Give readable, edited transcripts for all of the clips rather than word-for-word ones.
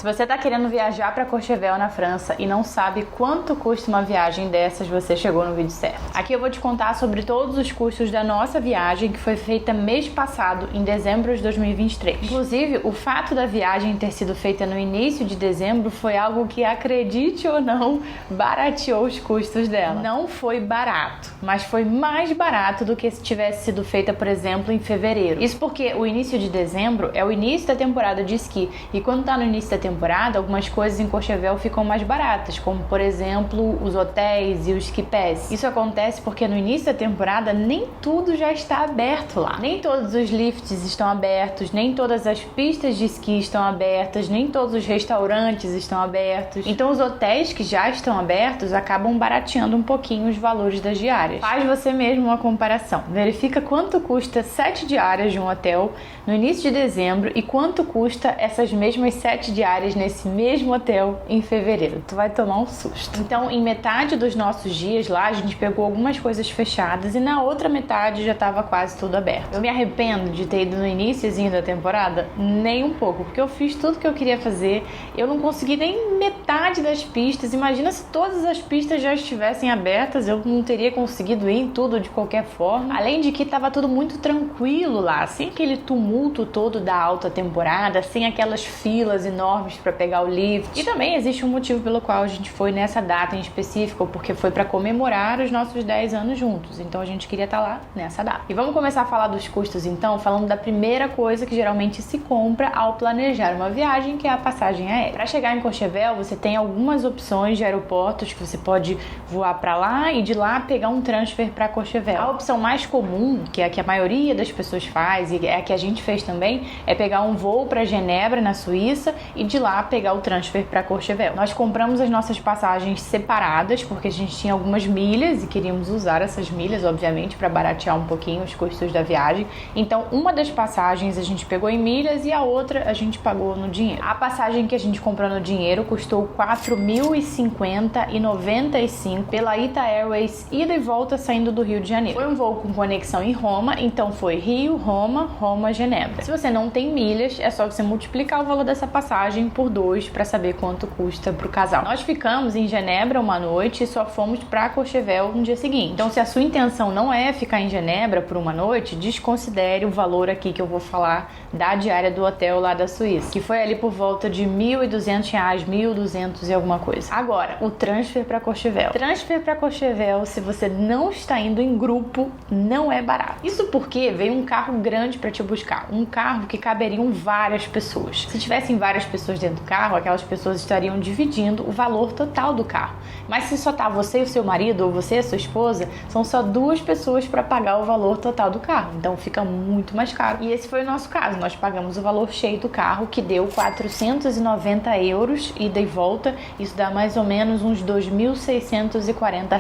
Se você tá querendo viajar para Courchevel na França e não sabe quanto custa uma viagem dessas, você chegou no vídeo certo. Aqui eu vou te contar sobre todos os custos da nossa viagem que foi feita mês passado, em dezembro de 2023. Inclusive, o fato da viagem ter sido feita no início de dezembro foi algo que, acredite ou não, barateou os custos dela. Não foi barato, mas foi mais barato do que se tivesse sido feita, por exemplo, em fevereiro. Isso porque o início de dezembro é o início da temporada de esqui, e quando tá no início da temporada, algumas coisas em Courchevel ficam mais baratas, como por exemplo os hotéis e os ski pass. Isso acontece porque no início da temporada nem tudo já está aberto lá. Nem todos os lifts estão abertos, nem todas as pistas de esqui estão abertas, nem todos os restaurantes estão abertos. Então os hotéis que já estão abertos acabam barateando um pouquinho os valores das diárias. Faz você mesmo uma comparação. Verifica quanto custa 7 diárias de um hotel no início de dezembro e quanto custa essas mesmas 7 diárias nesse mesmo hotel em fevereiro. Tu vai tomar um susto. Então, em metade dos nossos dias lá, a gente pegou algumas coisas fechadas e na outra metade já estava quase tudo aberto. Eu me arrependo de ter ido no iniciozinho da temporada? Nem um pouco, porque eu fiz tudo que eu queria fazer. Eu não consegui nem metade das pistas. Imagina se todas as pistas já estivessem abertas, eu não teria conseguido ir em tudo de qualquer forma. Além de que estava tudo muito tranquilo lá, sem aquele tumulto todo da alta temporada, sem aquelas filas enormes para pegar o lift. E também existe um motivo pelo qual a gente foi nessa data em específico, porque foi para comemorar os nossos 10 anos juntos. Então a gente queria estar lá nessa data. E vamos começar a falar dos custos então, falando da primeira coisa que geralmente se compra ao planejar uma viagem, que é a passagem aérea. Para chegar em Courchevel, você tem algumas opções de aeroportos que você pode voar para lá e de lá pegar um transfer para Courchevel. A opção mais comum, que é a que a maioria das pessoas faz e é a que a gente fez também, é pegar um voo para Genebra, na Suíça, e de lá pegar o transfer para Courchevel. Nós compramos as nossas passagens separadas porque a gente tinha algumas milhas e queríamos usar essas milhas, obviamente, para baratear um pouquinho os custos da viagem. Então, uma das passagens a gente pegou em milhas e a outra a gente pagou no dinheiro. A passagem que a gente comprou no dinheiro custou R$4.050,95 pela Ita Airways, ida e volta saindo do Rio de Janeiro. Foi um voo com conexão em Roma, então foi Rio, Roma, Roma, Genebra. Se você não tem milhas, é só você multiplicar o valor dessa passagem por 2 para saber quanto custa para o casal. Nós ficamos em Genebra uma noite e só fomos para Courchevel no dia seguinte. Então, se a sua intenção não é ficar em Genebra por uma noite, desconsidere o valor aqui que eu vou falar da diária do hotel lá da Suíça, que foi ali por volta de R$1.200, 1.200 e alguma coisa. Agora, o transfer para Courchevel. Transfer para Courchevel, se você não está indo em grupo, não é barato. Isso porque veio um carro grande para te buscar, um carro que caberiam várias pessoas. Se tivessem várias pessoas dentro do carro, aquelas pessoas estariam dividindo o valor total do carro. Mas se só tá você e o seu marido, ou você e a sua esposa, são só 2 pessoas para pagar o valor total do carro. Então fica muito mais caro. E esse foi o nosso caso. Nós pagamos o valor cheio do carro, que deu €490 ida e volta. Isso dá mais ou menos uns R$2.640.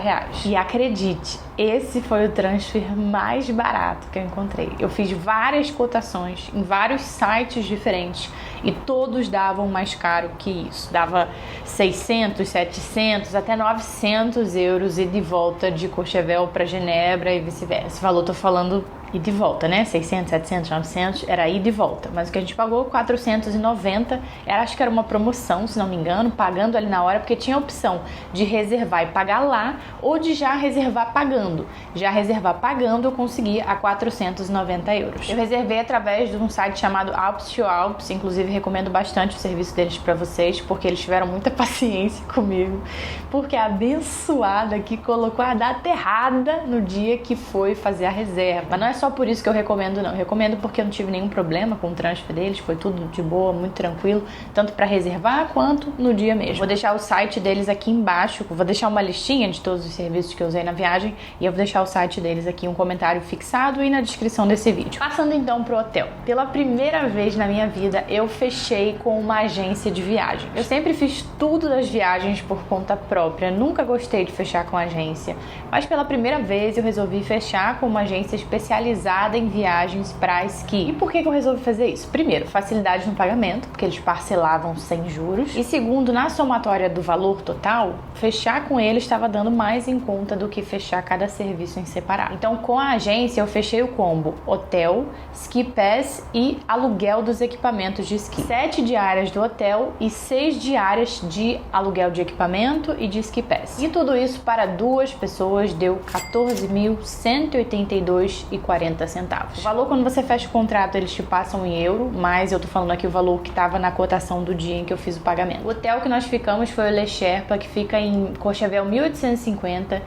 E acredite, esse foi o transfer mais barato que eu encontrei. Eu fiz várias cotações em vários sites diferentes e todos davam mais caro que isso. Dava 600, 700, até €900 ida e volta de Courchevel para Genebra e vice-versa. Esse valor tô falando ida e volta, né? 600, 700, 900 era ida e volta. Mas o que a gente pagou, 490, acho que era uma promoção, se não me engano, pagando ali na hora, porque tinha a opção de reservar e pagar lá ou de já reservar pagando. Já reservar pagando eu consegui a €490. Eu reservei através de um site chamado Alps to Alps, inclusive recomendo bastante o serviço deles para vocês, porque eles tiveram muita paciência comigo, porque a abençoada que colocou a data errada no dia que foi fazer a reserva. Mas não é só por isso que eu recomendo, não. Eu recomendo porque eu não tive nenhum problema com o transfer deles, foi tudo de boa, muito tranquilo, tanto para reservar quanto no dia mesmo. Vou deixar o site deles aqui embaixo, vou deixar uma listinha de todos os serviços que eu usei na viagem e eu vou deixar o site deles aqui, um comentário fixado e na descrição desse vídeo. Passando então pro hotel. Pela primeira vez na minha vida, eu fechei com uma agência de viagem. Eu sempre fiz tudo das viagens por conta própria, nunca gostei de fechar com agência, mas pela primeira vez eu resolvi fechar com uma agência especializada especializada em viagens para esqui. E por que eu resolvi fazer isso? Primeiro, facilidade no pagamento, porque eles parcelavam sem juros. E segundo, na somatória do valor total, fechar com eles estava dando mais em conta do que fechar cada serviço em separado. Então, com a agência, eu fechei o combo hotel, ski pass e aluguel dos equipamentos de esqui. 7 diárias do hotel e 6 diárias de aluguel de equipamento e de ski pass. E tudo isso para 2 pessoas deu R$14.182,40. O valor, quando você fecha o contrato, eles te passam em euro, mas eu tô falando aqui o valor que estava na cotação do dia em que eu fiz o pagamento. O hotel que nós ficamos foi o Le Sherpa, que fica em Courchevel 1850,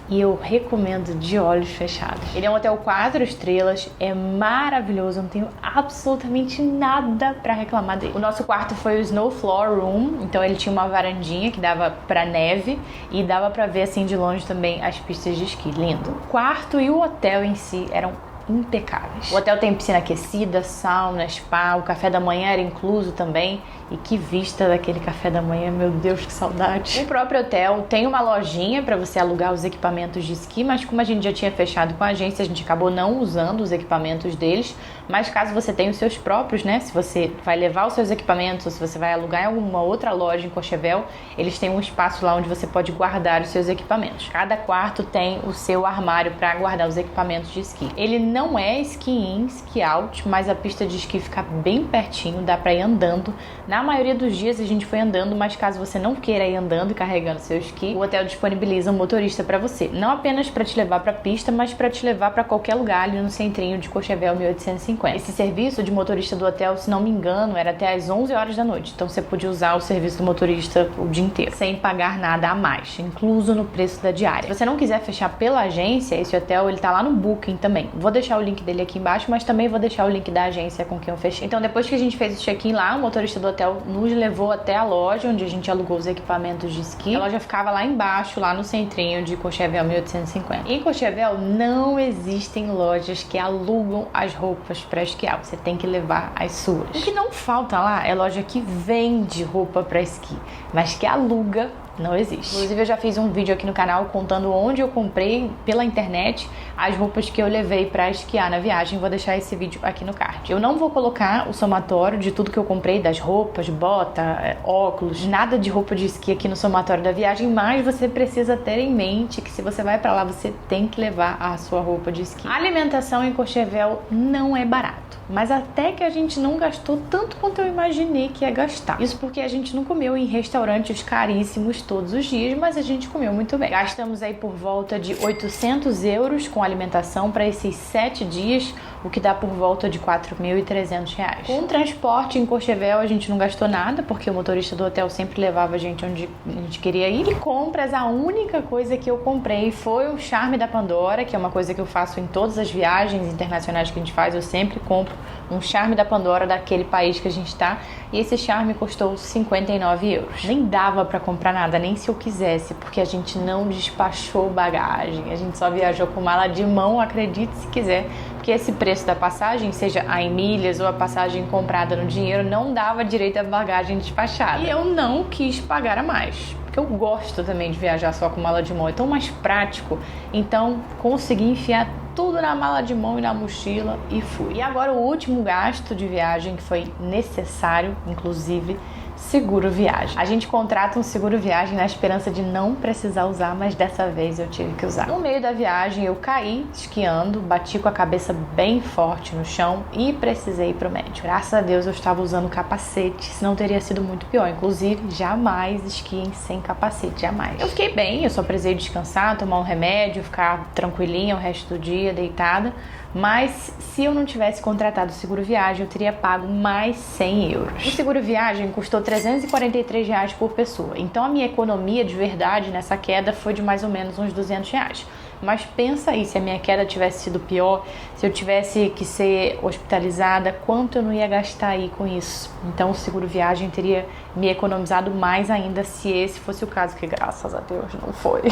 e eu recomendo de olhos fechados. Ele é um hotel 4 estrelas, é maravilhoso, não tenho absolutamente nada pra reclamar dele. O nosso quarto foi o Snow Floor Room, então ele tinha uma varandinha que dava pra neve e dava pra ver assim de longe também as pistas de esqui. Lindo. O quarto e o hotel em si eram impecáveis. O hotel tem piscina aquecida, sauna, spa, o café da manhã era incluso também. E que vista daquele café da manhã, meu Deus, que saudade. O próprio hotel tem uma lojinha para você alugar os equipamentos de esqui, mas como a gente já tinha fechado com a agência, a gente acabou não usando os equipamentos deles. Mas caso você tenha os seus próprios, né, se você vai levar os seus equipamentos, ou se você vai alugar em alguma outra loja em Courchevel, eles têm um espaço lá onde você pode guardar os seus equipamentos. Cada quarto tem o seu armário para guardar os equipamentos de esqui. Ele não é ski in, ski out, mas a pista de esqui fica bem pertinho, dá para ir andando. Na maioria dos dias a gente foi andando, mas caso você não queira ir andando e carregando seu esqui, o hotel disponibiliza um motorista para você. Não apenas para te levar para a pista, mas para te levar para qualquer lugar ali no centrinho de Courchevel 1850. Esse serviço de motorista do hotel, se não me engano, era até às 11 horas da noite. Então você podia usar o serviço do motorista o dia inteiro, sem pagar nada a mais, incluso no preço da diária. Se você não quiser fechar pela agência, esse hotel ele tá lá no Booking também. Vou deixar o link dele aqui embaixo, mas também vou deixar o link da agência com quem eu fechei. Então depois que a gente fez o check-in lá, o motorista do hotel nos levou até a loja onde a gente alugou os equipamentos de esqui. A loja ficava lá embaixo, lá no centrinho de Courchevel 1850. Em Courchevel não existem lojas que alugam as roupas para esquiar. Você tem que levar as suas. O que não falta lá é loja que vende roupa para esqui, mas que aluga não existe. Inclusive eu já fiz um vídeo aqui no canal contando onde eu comprei pela internet as roupas que eu levei pra esquiar na viagem. Vou deixar esse vídeo aqui no card. Eu não vou colocar o somatório de tudo que eu comprei, das roupas, bota, óculos, nada de roupa de esqui aqui no somatório da viagem, mas você precisa ter em mente que se você vai pra lá, você tem que levar a sua roupa de esqui. A alimentação em Courchevel não é barato, mas até que a gente não gastou tanto quanto eu imaginei que ia gastar. Isso porque a gente não comeu em restaurantes caríssimos todos os dias, mas a gente comeu muito bem. Gastamos aí por volta de 800 euros com alimentação para esses 7 dias, o que dá por volta de 4.300 reais. Com transporte em Courchevel a gente não gastou nada, porque o motorista do hotel sempre levava a gente onde a gente queria ir. E compras, a única coisa que eu comprei foi o charme da Pandora, que é uma coisa que eu faço em todas as viagens internacionais que a gente faz, eu sempre compro um charme da Pandora daquele país que a gente tá, e esse charme custou 59 euros. Nem dava pra comprar nada, nem se eu quisesse, porque a gente não despachou bagagem, a gente só viajou com mala de mão, acredite se quiser, porque esse preço da passagem, seja a em milhas ou a passagem comprada no dinheiro, não dava direito à bagagem despachada. E eu não quis pagar a mais, porque eu gosto também de viajar só com mala de mão, é tão mais prático. Então consegui enfiar tudo na mala de mão e na mochila e fui. E agora o último gasto de viagem que foi necessário, inclusive, seguro viagem. A gente contrata um seguro viagem na esperança de não precisar usar, mas dessa vez eu tive que usar. No meio da viagem eu caí esquiando, bati com a cabeça bem forte no chão e precisei ir pro médico. Graças a Deus eu estava usando capacete, senão teria sido muito pior. Inclusive, jamais esquiem sem capacete, jamais. Eu fiquei bem, eu só precisei descansar, tomar um remédio, ficar tranquilinha o resto do dia, deitada. Mas se eu não tivesse contratado o seguro viagem, eu teria pago mais 100 euros. O seguro viagem custou 343 reais por pessoa. Então a minha economia de verdade nessa queda foi de mais ou menos uns 200 reais. Mas pensa aí, se a minha queda tivesse sido pior, se eu tivesse que ser hospitalizada, quanto eu não ia gastar aí com isso? Então o seguro viagem teria me economizado mais ainda se esse fosse o caso, que graças a Deus não foi.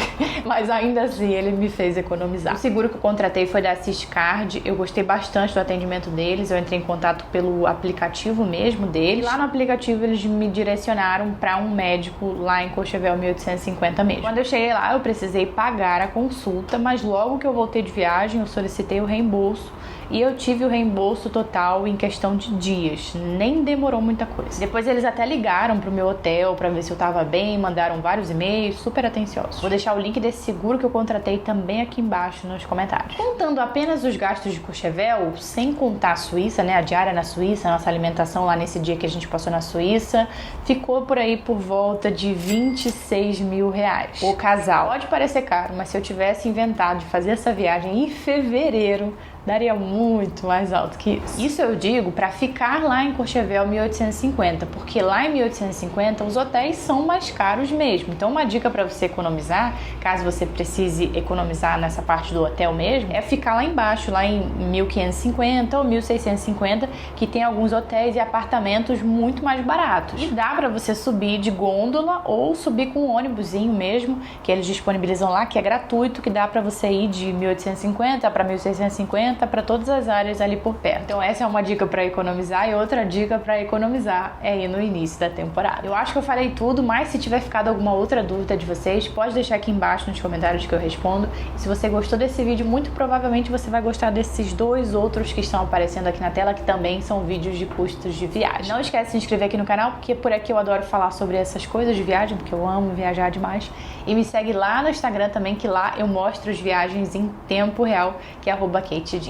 Mas ainda assim ele me fez economizar. O seguro que eu contratei foi da Assistcard, eu gostei bastante do atendimento deles, eu entrei em contato pelo aplicativo mesmo deles. Lá no aplicativo eles me direcionaram para um médico lá em Courchevel 1850 mesmo. Quando eu cheguei lá eu precisei pagar a consulta, mas logo que eu voltei de viagem eu solicitei o reembolso e eu tive o reembolso total em questão de dias, nem demorou muita coisa. Depois eles até ligaram pro meu hotel para ver se eu tava bem, mandaram vários e-mails, super atenciosos. Vou deixar o link desse seguro que eu contratei também aqui embaixo nos comentários. Contando apenas os gastos de Courchevel, sem contar a Suíça, né, a diária na Suíça, a nossa alimentação lá nesse dia que a gente passou na Suíça, ficou por aí por volta de 26 mil reais. O casal. Pode parecer caro, mas se eu tivesse inventado de fazer essa viagem em fevereiro, daria muito mais alto que isso. Isso eu digo para ficar lá em Courchevel 1850, porque lá em 1850 os hotéis são mais caros mesmo. Então uma dica para você economizar, caso você precise economizar nessa parte do hotel mesmo, é ficar lá embaixo, lá em 1550 ou 1650, que tem alguns hotéis e apartamentos muito mais baratos. E dá para você subir de gôndola ou subir com um ônibusinho mesmo, que eles disponibilizam lá, que é gratuito, que dá para você ir de 1850 para 1650 para todas as áreas ali por perto. Então essa é uma dica para economizar, e outra dica para economizar é ir no início da temporada. Eu acho que eu falei tudo, mas se tiver ficado alguma outra dúvida de vocês, pode deixar aqui embaixo nos comentários que eu respondo. E se você gostou desse vídeo, muito provavelmente você vai gostar desses dois outros que estão aparecendo aqui na tela, que também são vídeos de custos de viagem. Não esquece de se inscrever aqui no canal, porque por aqui eu adoro falar sobre essas coisas de viagem, porque eu amo viajar demais. E me segue lá no Instagram também, que lá eu mostro as viagens em tempo real, que é @KateGinger.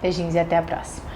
Beijinhos e até a próxima.